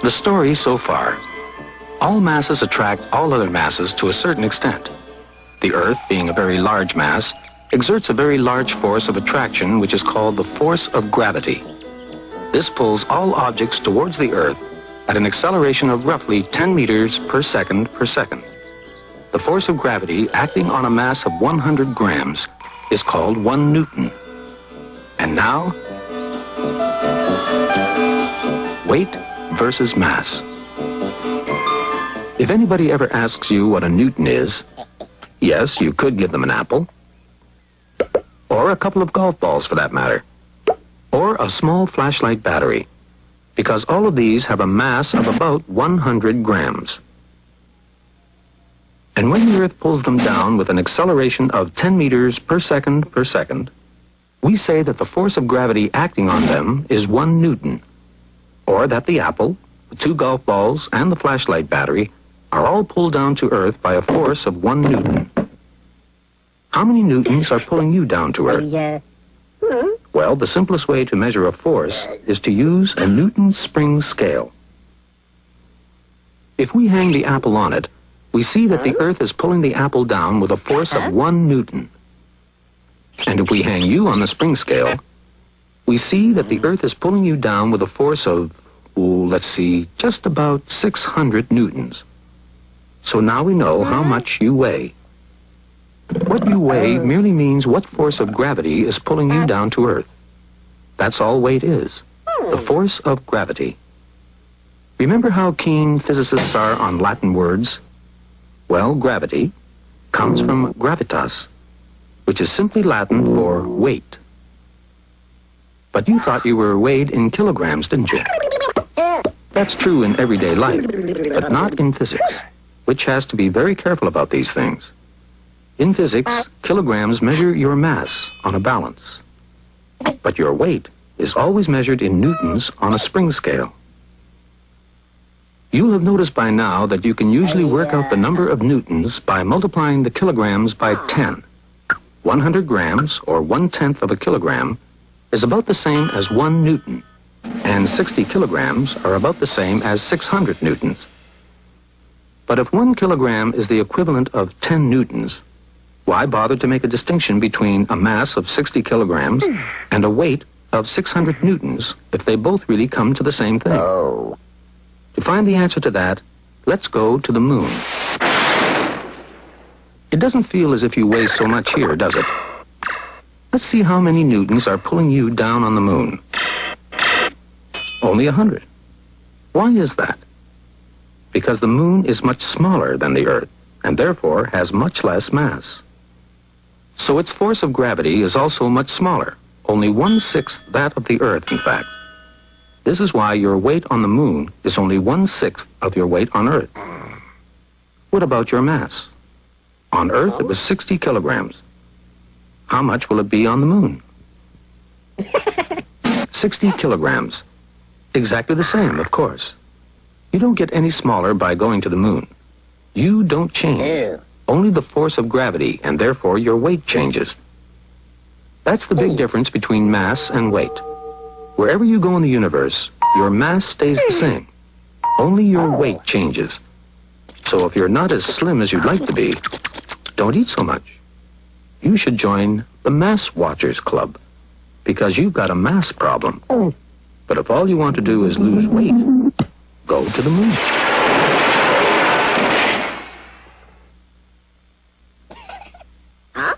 The story so far. All masses attract all other masses to a certain extent. The Earth, being a very large mass, exerts a very large force of attraction which is called the force of gravity. This pulls all objects towards the Earth at an acceleration of roughly 10 meters per second per second. The force of gravity acting on a mass of 100 grams is called 1 Newton. And now, weight versus mass. If anybody ever asks you what a Newton is, yes, you could give them an apple, or a couple of golf balls for that matter, or a small flashlight battery, because all of these have a mass of about 100 grams. And when the Earth pulls them down with an acceleration of 10 meters per second, we say that the force of gravity acting on them is 1 Newton, or that the apple, the 2 golf balls, and the flashlight battery are all pulled down to Earth by a force of 1 Newton. How many newtons are pulling you down to Earth? Well, the simplest way to measure a force is to use a Newton spring scale. If we hang the apple on it, we see that the Earth is pulling the apple down with a force of 1 Newton. And if we hang you on the spring scale, we see that the Earth is pulling you down with a force of, let's see, just about 600 newtons. So now we know how much you weigh. What you weigh merely means what force of gravity is pulling you down to Earth. That's all weight is, the force of gravity. Remember how keen physicists are on Latin words? Well, gravity comes from gravitas, which is simply Latin for weight. But you thought you were weighed in kilograms, didn't you? That's true in everyday life, but not in physics, which has to be very careful about these things. In physics, kilograms measure your mass on a balance, but your weight is always measured in newtons on a spring scale. You'll have noticed by now that you can usually work out the number of newtons by multiplying the kilograms by 10. 100 grams, or 1/10 of a kilogram, is about the same as 1 Newton, and 60 kilograms are about the same as 600 newtons. But if 1 kilogram is the equivalent of 10 newtons, why bother to make a distinction between a mass of 60 kilograms and a weight of 600 newtons if they both really come to the same thing? To find the answer to that, let's go to the moon. It doesn't feel as if you weigh so much here, does it? Let's see how many newtons are pulling you down on the moon. Only 100. Why is that? Because the moon is much smaller than the Earth, and therefore has much less mass. So its force of gravity is also much smaller, only 1/6 that of the Earth, in fact. This is why your weight on the moon is only 1/6 of your weight on Earth. What about your mass? On Earth, it was 60 kilograms. How much will it be on the moon? 60 kilograms. Exactly the same, of course. You don't get any smaller by going to the moon. You don't change. Only the force of gravity, and therefore your weight changes. That's the big difference between mass and weight. Wherever you go in the universe, your mass stays the same. Only your weight changes. So if you're not as slim as you'd like to be, don't eat so much. You should join the Mass Watchers Club, because you've got a mass problem. But if all you want to do is lose weight, go to the moon. Huh?